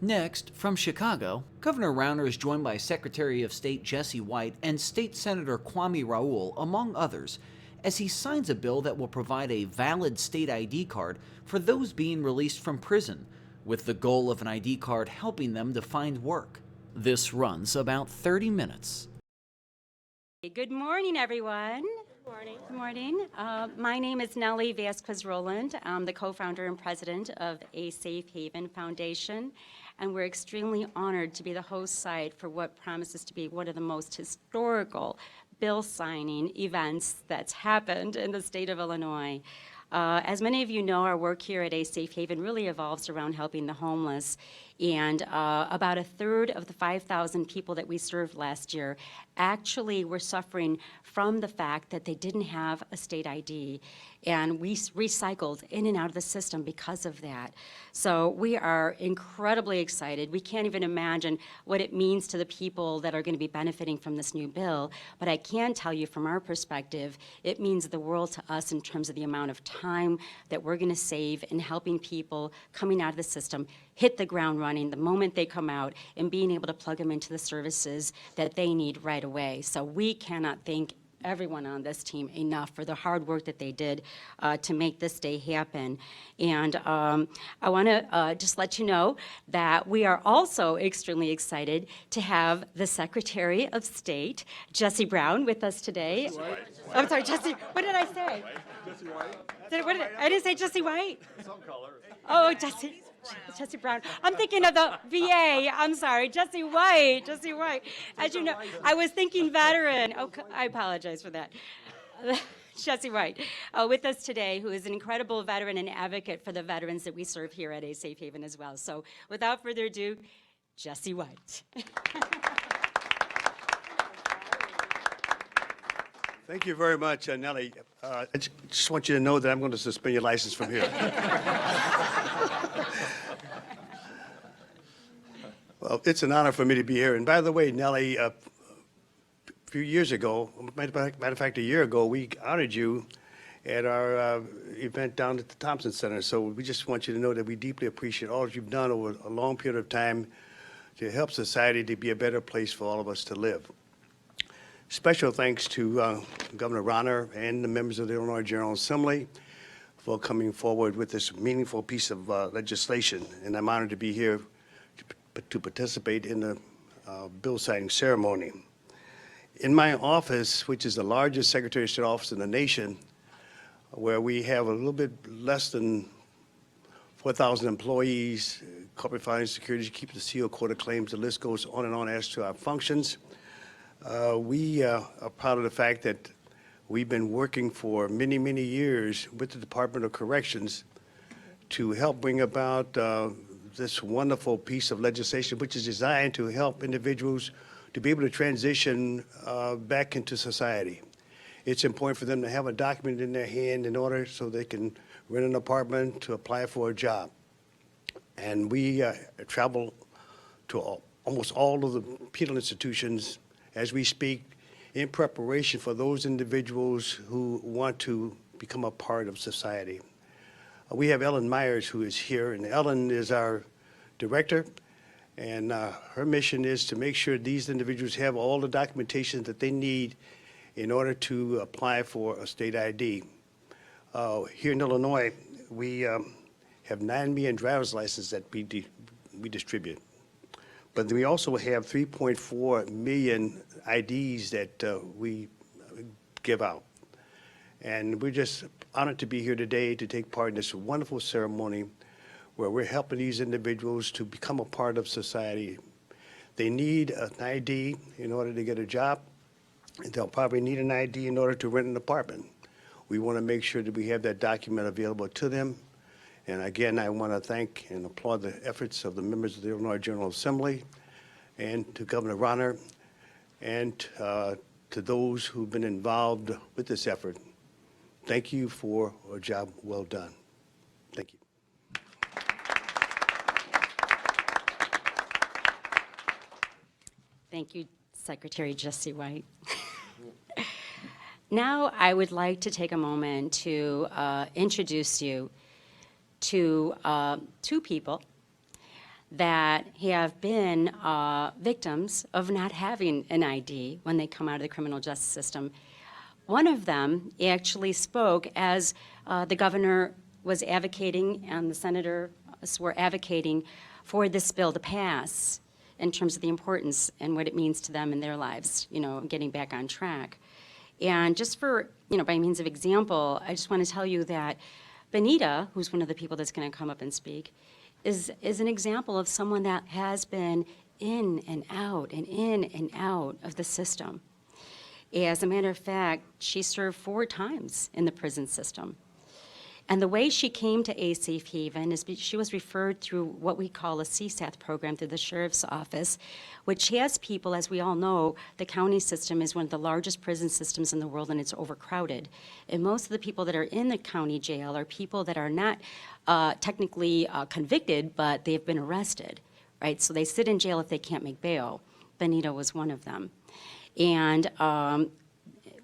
Next, from Chicago, Governor Rauner is joined by Secretary of State Jesse White and State Senator Kwame Raoul, among others, as he signs a bill that will provide a valid state ID card for those being released from prison, with the goal of an ID card helping them to find work. This runs about 30 minutes. Good morning, everyone. Good morning. Good morning. My name is Nellie Vasquez-Roland. I'm the co-founder and president of A Safe Haven Foundation, and we're extremely honored to be the host site for what promises to be one of the most historical bill signing events that's happened in the state of Illinois. As many of you know, our work here at A Safe Haven really evolves around helping the homeless, and about a third of the 5,000 people that we served last year actually were suffering from the fact that they didn't have a state ID, and we recycled in and out of the system because of that. So we are incredibly excited. We can't even imagine what it means to the people that are going to be benefiting from this new bill, but I can tell you from our perspective, it means the world to us in terms of the amount of time that we're going to save in helping people coming out of the system hit the ground running the moment they come out and being able to plug them into the services that they need right away. So we cannot thank everyone on this team enough for the hard work that they did to make this day happen. And I want to just let you know that we are also extremely excited to have the Secretary of State, Jesse Brown, with us today. I'm sorry, Jesse, what did I say? Jesse White. I didn't say Jesse White. Some color. Oh, Jesse Brown. I'm thinking of the VA. I'm sorry, Jesse White. Jesse White. As you know, I was thinking veteran. Oh, I apologize for that. Jesse White with us today, who is an incredible veteran and advocate for the veterans that we serve here at A Safe Haven as well. So without further ado, Jesse White. Thank you very much, Nellie. I just want you to know that I'm going to suspend your license from here. Well, it's an honor for me to be here. And by the way, Nellie, a few years ago, matter of fact, a year ago, we honored you at our event down at the Thompson Center. So we just want you to know that we deeply appreciate all that you've done over a long period of time to help society to be a better place for all of us to live. Special thanks to Governor Rauner and the members of the Illinois General Assembly for coming forward with this meaningful piece of legislation. And I'm honored to be here to participate in the bill signing ceremony. In my office, which is the largest Secretary of State office in the nation, where we have a little bit less than 4,000 employees, corporate finance, securities, keep the CO, Court of Claims, the list goes on and on as to our functions. We are proud of the fact that we've been working for many, many years with the Department of Corrections to help bring about this wonderful piece of legislation, which is designed to help individuals to be able to transition back into society. It's important for them to have a document in their hand in order so they can rent an apartment, to apply for a job. And we travel to almost all of the penal institutions as we speak in preparation for those individuals who want to become a part of society. We have Ellen Myers, who is here, and Ellen is our director, and her mission is to make sure these individuals have all the documentation that they need in order to apply for a state ID. Here in Illinois, we have 9 million driver's licenses that we distribute. But we also have 3.4 million IDs that we give out. And we're just honored to be here today to take part in this wonderful ceremony where we're helping these individuals to become a part of society. They need an ID in order to get a job, and they'll probably need an ID in order to rent an apartment. We want to make sure that we have that document available to them. And again, I want to thank and applaud the efforts of the members of the Illinois General Assembly and to Governor Rauner and to those who've been involved with this effort. Thank you for a job well done. Thank you. Thank you, Secretary Jesse White. Now I would like to take a moment to introduce you to two people that have been victims of not having an ID when they come out of the criminal justice system. One of them actually spoke as the governor was advocating and the senators were advocating for this bill to pass in terms of the importance and what it means to them in their lives, getting back on track. And just for, by means of example, I just want to tell you that Benita, who's one of the people that's going to come up and speak, is an example of someone that has been in and out and in and out of the system. As a matter of fact, she served 4 times in the prison system. And the way she came to A Safe Haven is she was referred through what we call a CSAT program through the sheriff's office, which has people, as we all know, the county system is one of the largest prison systems in the world, and it's overcrowded. And most of the people that are in the county jail are people that are not technically convicted, but they've been arrested, right? So they sit in jail if they can't make bail. Benita was one of them. And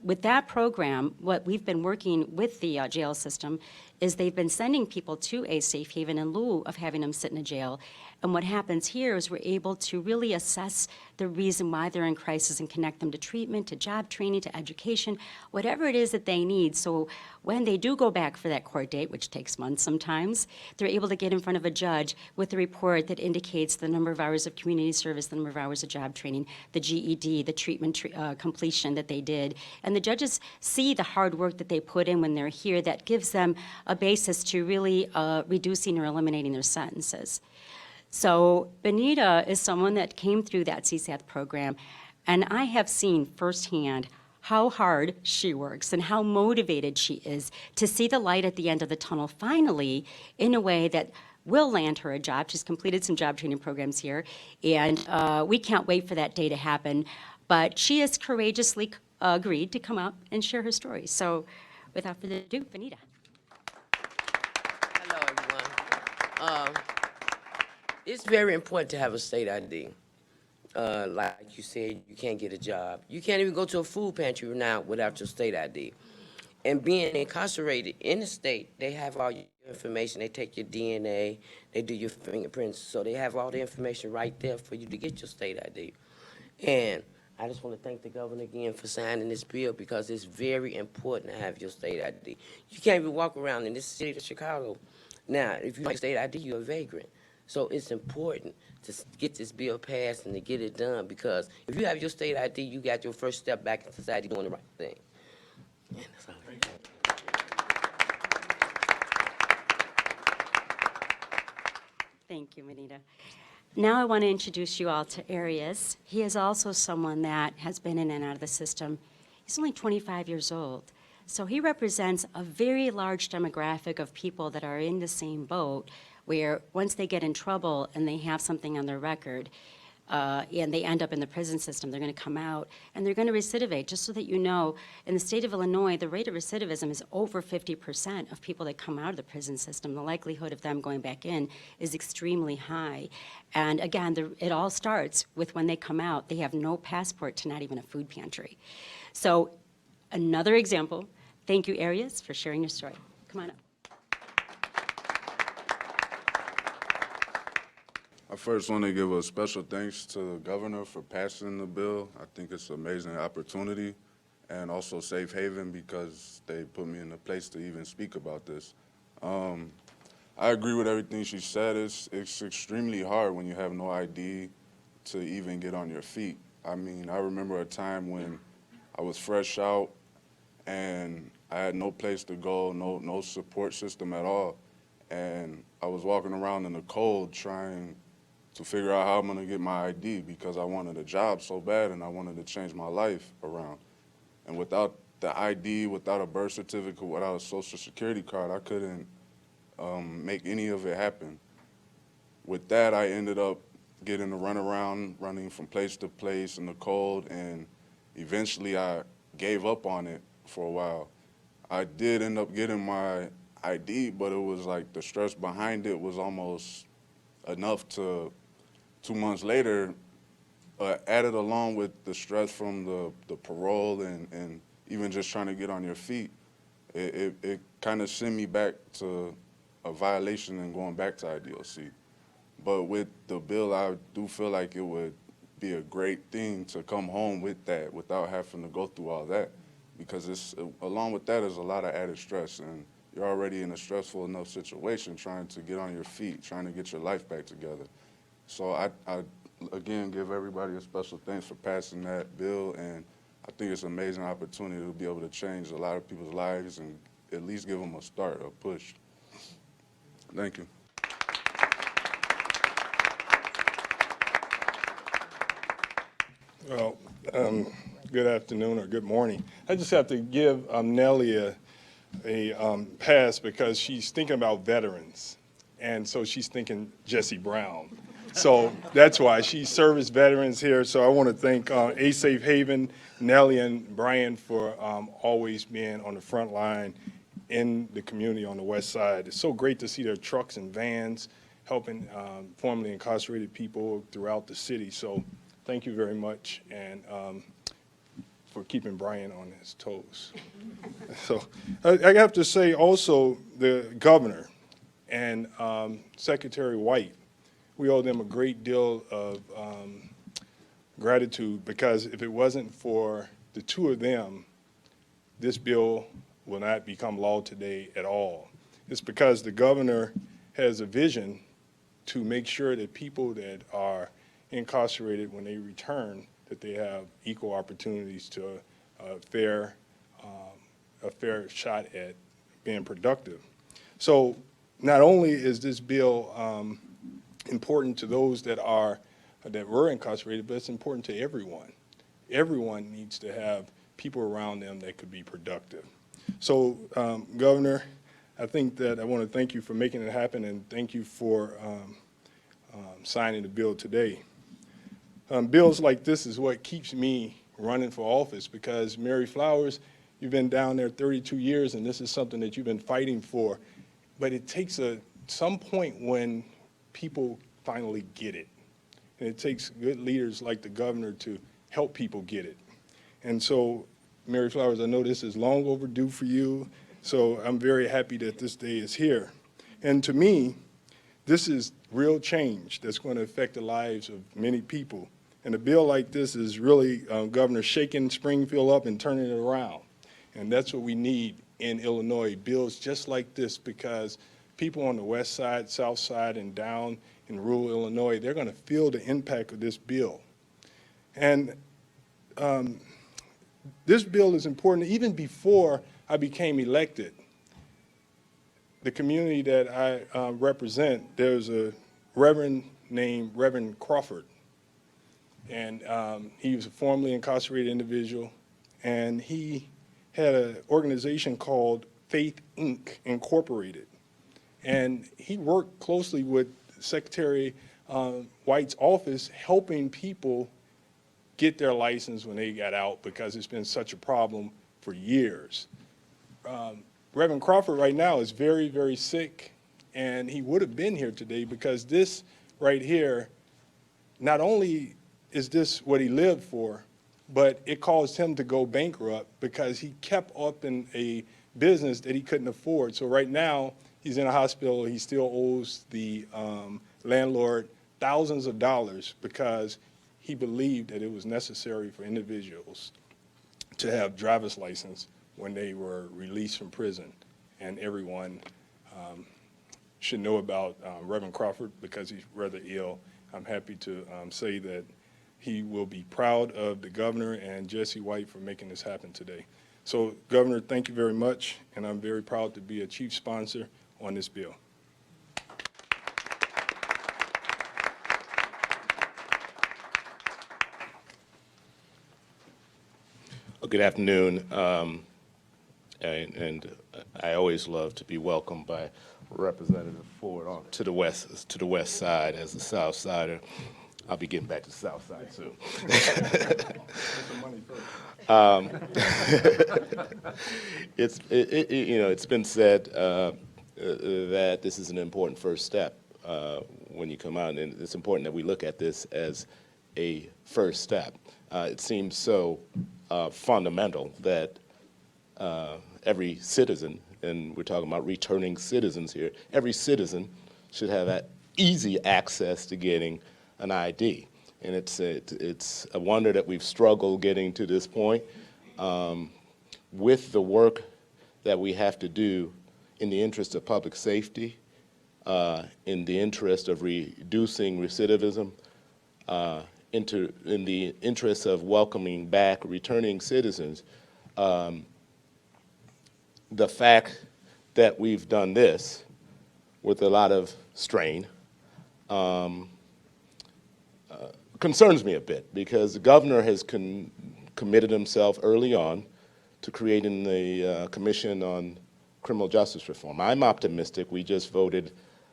with that program, what we've been working with the jail system is they've been sending people to A Safe Haven in lieu of having them sit in a jail. And what happens here is we're able to really assess the reason why they're in crisis and connect them to treatment, to job training, to education, whatever it is that they need. So when they do go back for that court date, which takes months sometimes, they're able to get in front of a judge with a report that indicates the number of hours of community service, the number of hours of job training, the GED, the treatment completion that they did. And the judges see the hard work that they put in when they're here. That gives them a basis to really reducing or eliminating their sentences. So Benita is someone that came through that CSAT program, and I have seen firsthand how hard she works and how motivated she is to see the light at the end of the tunnel finally in a way that will land her a job. She's completed some job training programs here, and we can't wait for that day to happen. But she has courageously agreed to come up and share her story. So without further ado, Benita. Hello, everyone. It's very important to have a state ID. Like you said, you can't get a job. You can't even go to a food pantry now without your state ID. And being incarcerated in the state, they have all your information. They take your DNA, they do your fingerprints, so they have all the information right there for you to get your state ID. And I just want to thank the governor again for signing this bill because it's very important to have your state ID. You can't even walk around in this city of Chicago. Now, if you have state ID, you're a vagrant. So it's important to get this bill passed and to get it done because if you have your state ID, you got your first step back in society doing the right thing. And that's all. Thank you, Benita. Now I want to introduce you all to Arias. He is also someone that has been in and out of the system. He's only 25 years old. So he represents a very large demographic of people that are in the same boat where once they get in trouble and they have something on their record and they end up in the prison system, they're going to come out and they're going to recidivate. Just so that you know, in the state of Illinois, the rate of recidivism is over 50% of people that come out of the prison system. The likelihood of them going back in is extremely high. And again, it all starts with when they come out, they have no passport to not even a food pantry. So another example. Thank you, Arias, for sharing your story. Come on up. I first want to give a special thanks to the governor for passing the bill. I think it's an amazing opportunity, and also Safe Haven because they put me in a place to even speak about this. I agree with everything she said. It's extremely hard when you have no ID to even get on your feet. I mean, I remember a time when I was fresh out and I had no place to go, no support system at all, and I was walking around in the cold trying to figure out how I'm gonna get my ID because I wanted a job so bad and I wanted to change my life around. And without the ID, without a birth certificate, without a social security card, I couldn't make any of it happen. With that, I ended up getting to run around, running from place to place in the cold, and eventually I gave up on it for a while. I did end up getting my ID, but it was like the stress behind it was almost enough to 2 months later, added along with the stress from the parole and even just trying to get on your feet, it kind of sent me back to a violation and going back to IDOC. But with the bill, I do feel like it would be a great thing to come home with that without having to go through all that, because it's along with that is a lot of added stress, and you're already in a stressful enough situation trying to get on your feet, trying to get your life back together. So I again give everybody a special thanks for passing that bill, and I think it's an amazing opportunity to be able to change a lot of people's lives and at least give them a start, a push. Thank you. Well, good afternoon or good morning. I just have to give Nellie a pass because she's thinking about veterans, and so she's thinking Jesse Brown. So that's why she serviced veterans here. So I want to thank A Safe Haven, Nellie and Brian for always being on the front line in the community on the west side. It's so great to see their trucks and vans helping formerly incarcerated people throughout the city. So thank you very much, and for keeping Brian on his toes. So I have to say also the governor and Secretary White, we owe them a great deal of gratitude, because if it wasn't for the two of them, this bill will not become law today at all. It's because the governor has a vision to make sure that people that are incarcerated, when they return, that they have equal opportunities to a fair shot at being productive. So not only is this bill important to those that were incarcerated, but it's important to everyone. Everyone needs to have people around them that could be productive. So, Governor, I think that I want to thank you for making it happen, and thank you for signing the bill today. Bills like this is what keeps me running for office, because Mary Flowers, you've been down there 32 years, and this is something that you've been fighting for. But it takes some point when people finally get it. And it takes good leaders like the governor to help people get it. And so, Mary Flowers, I know this is long overdue for you, so I'm very happy that this day is here. And to me, this is real change that's going to affect the lives of many people. And a bill like this is really, Governor, shaking Springfield up and turning it around. And that's what we need in Illinois, bills just like this, because people on the west side, south side, and down in rural Illinois, they're going to feel the impact of this bill. And this bill is important. Even before I became elected, the community that I represent, there's a reverend named Reverend Crawford. And he was a formerly incarcerated individual, and he had an organization called Faith Inc. Incorporated. And he worked closely with Secretary White's office, helping people get their license when they got out, because it's been such a problem for years. Reverend Crawford right now is very, very sick, and he would have been here today, because this right here, not only is this what he lived for, but it caused him to go bankrupt because he kept up in a business that he couldn't afford. So right now, he's in a hospital. He still owes the landlord thousands of dollars because he believed that it was necessary for individuals to have driver's license when they were released from prison. And everyone should know about Reverend Crawford because he's rather ill. I'm happy to say that he will be proud of the governor and Jesse White for making this happen today. So, Governor, thank you very much, and I'm very proud to be a chief sponsor on this bill. Well, good afternoon, and I always love to be welcomed by Representative Ford to the west side. As a South Sider, I'll be getting back to the South Side soon. It's been said that this is an important first step when you come out, and it's important that we look at this as a first step. It seems so fundamental that every citizen, and we're talking about returning citizens here, every citizen should have that easy access to getting an ID. And it's a wonder that we've struggled getting to this point. With the work that we have to do in the interest of public safety, in the interest of reducing recidivism, in the interest of welcoming back returning citizens, the fact that we've done this with a lot of strain concerns me a bit, because the governor has committed himself early on to creating the Commission on Criminal Justice Reform. I'm optimistic. We just voted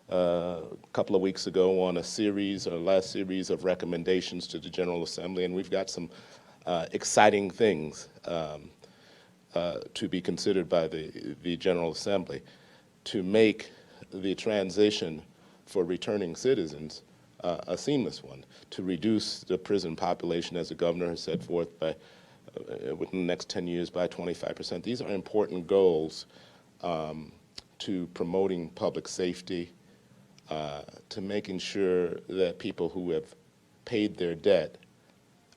a couple of weeks ago on last series of recommendations to the General Assembly, and we've got some exciting things to be considered by the General Assembly to make the transition for returning citizens a seamless one, to reduce the prison population, as the governor has set forth, by within the next 10 years by 25%. These are important goals to promoting public safety, to making sure that people who have paid their debt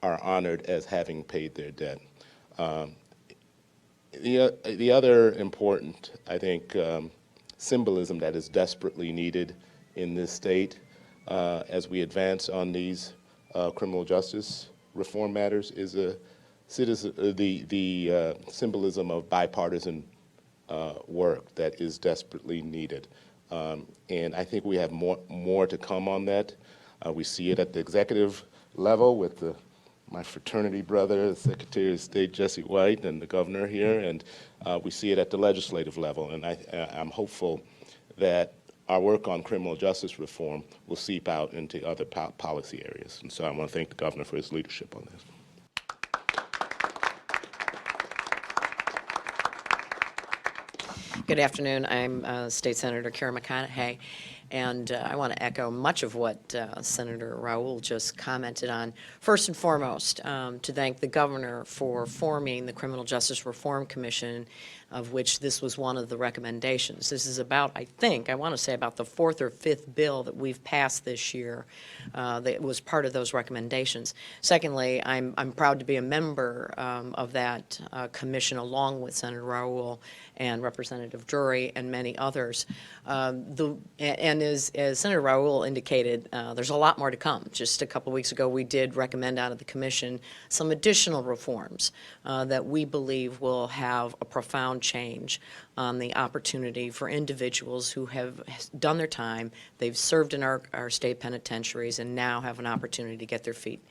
are honored as having paid their debt. The other important, I think, symbolism that is desperately needed in this state as we advance on these criminal justice reform matters is the symbolism of bipartisan work that is desperately needed. And I think we have more to come on that. We see it at the executive level with my fraternity brother, the Secretary of State Jesse White, and the governor here, and we see it at the legislative level. And I'm hopeful that our work on criminal justice reform will seep out into other policy areas. And so I want to thank the governor for his leadership on this. Good afternoon. I'm State Senator Karen McConaughey, and I want to echo much of what Senator Raul just commented on. First and foremost, to thank the governor for forming the Criminal Justice Reform Commission, of which this was one of the recommendations. This is about, I want to say about the fourth or fifth bill that we've passed this year that was part of those recommendations. Secondly, I'm proud to be a member of that commission, along with Senator Raul and Representative Drury and many others. And as Senator Raul indicated, there's a lot more to come. Just a couple weeks ago, we did recommend out of the commission some additional reforms that we believe will have a profound change on the opportunity for individuals who have done their time, they've served in our state penitentiaries, and now have an opportunity to get their feet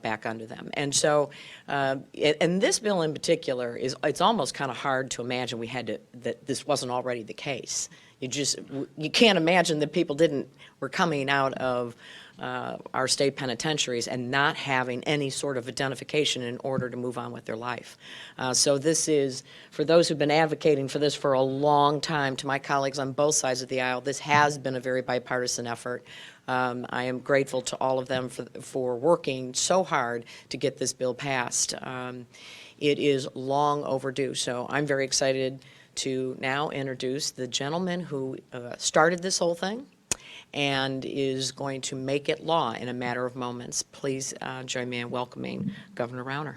back under them. And so, and this bill in particular, it's almost kind of hard to imagine that this wasn't already the case. You can't imagine that people were coming out of our state penitentiaries and not having any sort of identification in order to move on with their life. So this is, for those who've been advocating for this for a long time, to my colleagues on both sides of the aisle, this has been a very bipartisan effort. I am grateful to all of them for working so hard to get this bill passed. It is long overdue, so I'm very excited to now introduce the gentleman who started this whole thing and is going to make it law in a matter of moments. Please join me in welcoming Governor Rauner.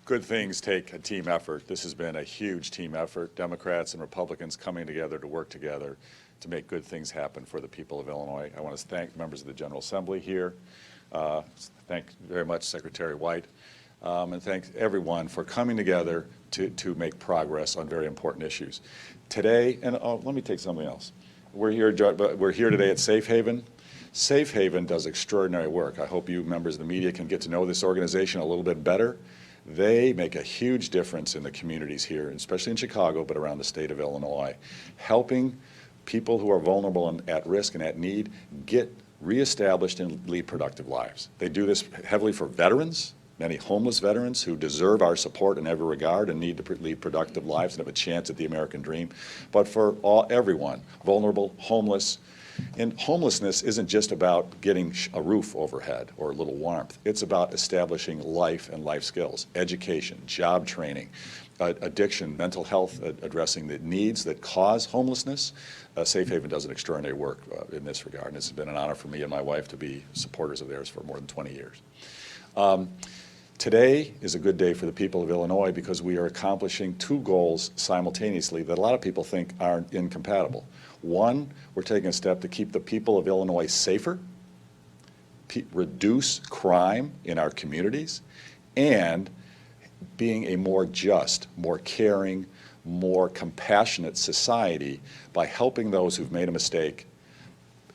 Good things take a team effort. This has been a huge team effort. Democrats and Republicans coming together to work together to make good things happen for the people of Illinois. I want to thank members of the General Assembly here. Thank very much Secretary White. And thank everyone for coming together to make progress on very important issues. Today, and let me take something else. We're here today at Safe Haven. Safe Haven does extraordinary work. I hope you members of the media can get to know this organization a little bit better. They make a huge difference in the communities here, especially in Chicago, but around the state of Illinois, helping people who are vulnerable and at risk and at need get reestablished and lead productive lives. They do this heavily for veterans, many homeless veterans who deserve our support in every regard and need to lead productive lives and have a chance at the American dream, but for everyone, vulnerable, homeless. And homelessness isn't just about getting a roof overhead or a little warmth. It's about establishing life and life skills, education, job training, addiction, mental health, addressing the needs that cause homelessness, Safe Haven does an extraordinary work in this regard, and it's been an honor for me and my wife to be supporters of theirs for more than 20 years. Today is a good day for the people of Illinois because we are accomplishing two goals simultaneously that a lot of people think are incompatible. One, we're taking a step to keep the people of Illinois safer, reduce crime in our communities, and being a more just, more caring, more compassionate society by helping those who've made a mistake,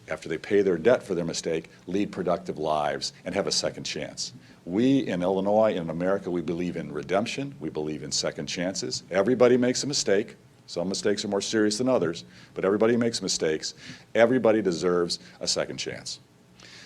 after they pay their debt for their mistake, lead productive lives and have a second chance. We in Illinois, in America, we believe in redemption. We believe in second chances. Everybody makes a mistake. Some mistakes are more serious than others, but everybody makes mistakes. Everybody deserves a second chance.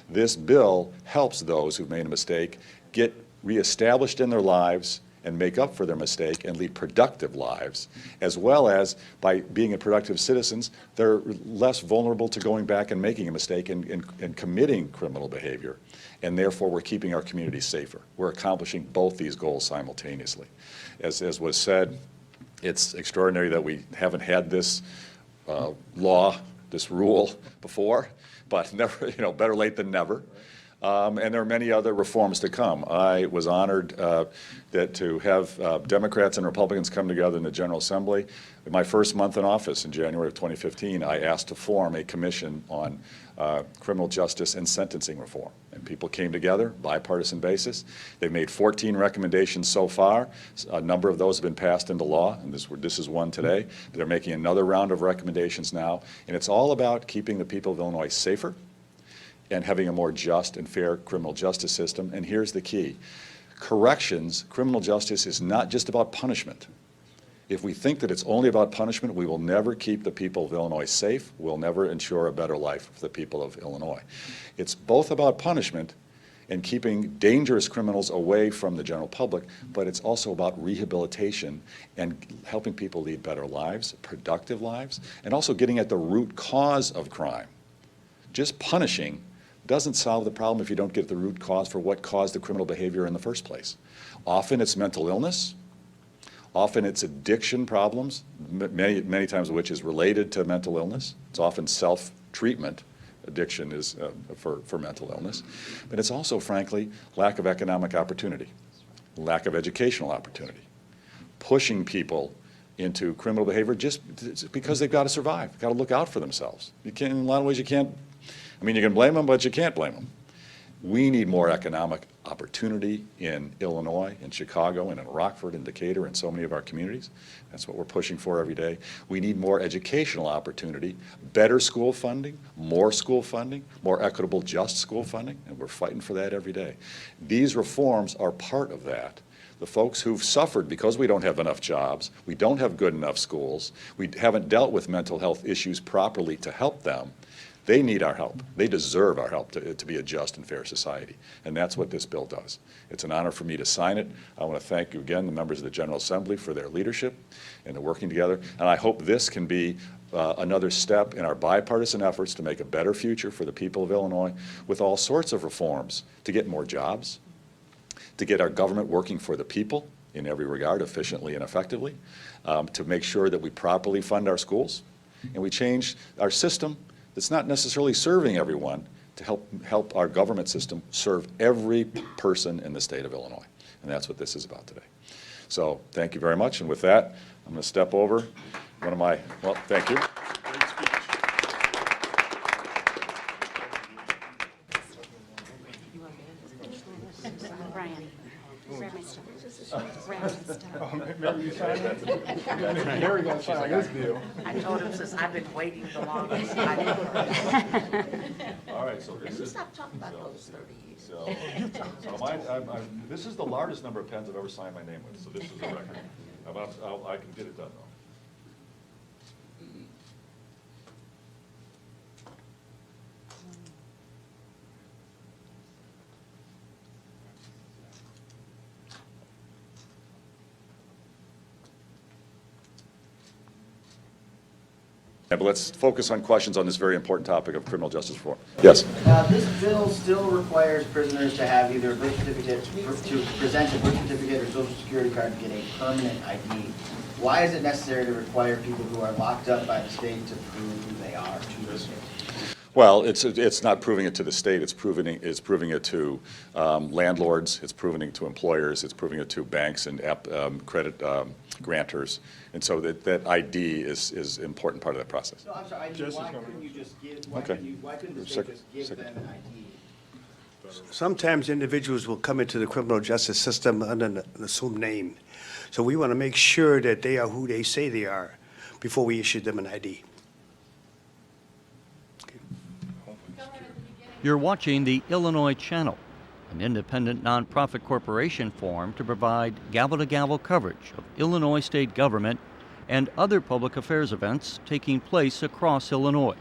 This bill helps those who've made a mistake get reestablished in their lives and make up for their mistake and lead productive lives, as well as by being productive citizens, they're less vulnerable to going back and making a mistake and committing criminal behavior. And therefore, we're keeping our communities safer. We're accomplishing both these goals simultaneously. As was said, it's extraordinary that we haven't had this law, this rule before, but never, better late than never. And there are many other reforms to come. I was honored to have Democrats and Republicans come together in the General Assembly. In my first month in office in January of 2015, I asked to form a commission on criminal justice and sentencing reform. And people came together, bipartisan basis. They've made 14 recommendations so far. A number of those have been passed into law, and this is one today. They're making another round of recommendations now. And it's all about keeping the people of Illinois safer and having a more just and fair criminal justice system. And here's the key. Corrections, criminal justice is not just about punishment. If we think that it's only about punishment, we will never keep the people of Illinois safe. We'll never ensure a better life for the people of Illinois. It's both about punishment and keeping dangerous criminals away from the general public, but it's also about rehabilitation and helping people lead better lives, productive lives, and also getting at the root cause of crime. Just punishing doesn't solve the problem if you don't get the root cause for what caused the criminal behavior in the first place. Often it's mental illness. Often it's addiction problems, many times which is related to mental illness. It's often self-treatment. Addiction is for mental illness. But it's also, frankly, lack of economic opportunity, lack of educational opportunity, pushing people into criminal behavior just because they've got to survive, got to look out for themselves. In a lot of ways you can't, you can blame them, but you can't blame them. We need more economic opportunity in Illinois, in Chicago, and in Rockford, and Decatur, and so many of our communities. That's what we're pushing for every day. We need more educational opportunity, better school funding, more equitable, just school funding, and we're fighting for that every day. These reforms are part of that. The folks who've suffered because we don't have enough jobs, we don't have good enough schools, we haven't dealt with mental health issues properly to help them, they need our help. They deserve our help to be a just and fair society. And that's what this bill does. It's an honor for me to sign it. I want to thank you again, the members of the General Assembly, for their leadership and working together. And I hope this can be another step in our bipartisan efforts to make a better future for the people of Illinois with all sorts of reforms to get more jobs, to get our government working for the people in every regard, efficiently and effectively, to make sure that we properly fund our schools, and we change our system that's not necessarily serving everyone to help our government system serve every person in the state of Illinois. And that's what this is about today. So thank you very much. And with that, I'm going to step over thank you. Brian, grab my stuff. Grab my stuff. Maybe you sign that? Mary gonna sign this deal. I told him since I've been waiting the longest. All right, so And you stop talking about those 30 years. This is the largest number of pens I've ever signed my name with, so this is a record. I can get it done, though. Yeah, but let's focus on questions on this very important topic of criminal justice reform. Yes? This bill still requires prisoners to have either a birth certificate, to present a birth certificate or social security card to get a permanent ID. Why is it necessary to require people who are locked up by the state to prove who they are to the state? Well, it's not proving it to the state. It's proving it to landlords. It's proving it to employers. It's proving it to banks and credit grantors. And so that ID is an important part of that process. No, I'm sorry, why couldn't you just give, why Okay. couldn't the state just give them an ID? Sometimes individuals will come into the criminal justice system under an assumed name. So we want to make sure that they are who they say they are before we issue them an ID. You're watching the Illinois Channel, an independent nonprofit corporation formed to provide gavel-to-gavel coverage of Illinois state government and other public affairs events taking place across Illinois.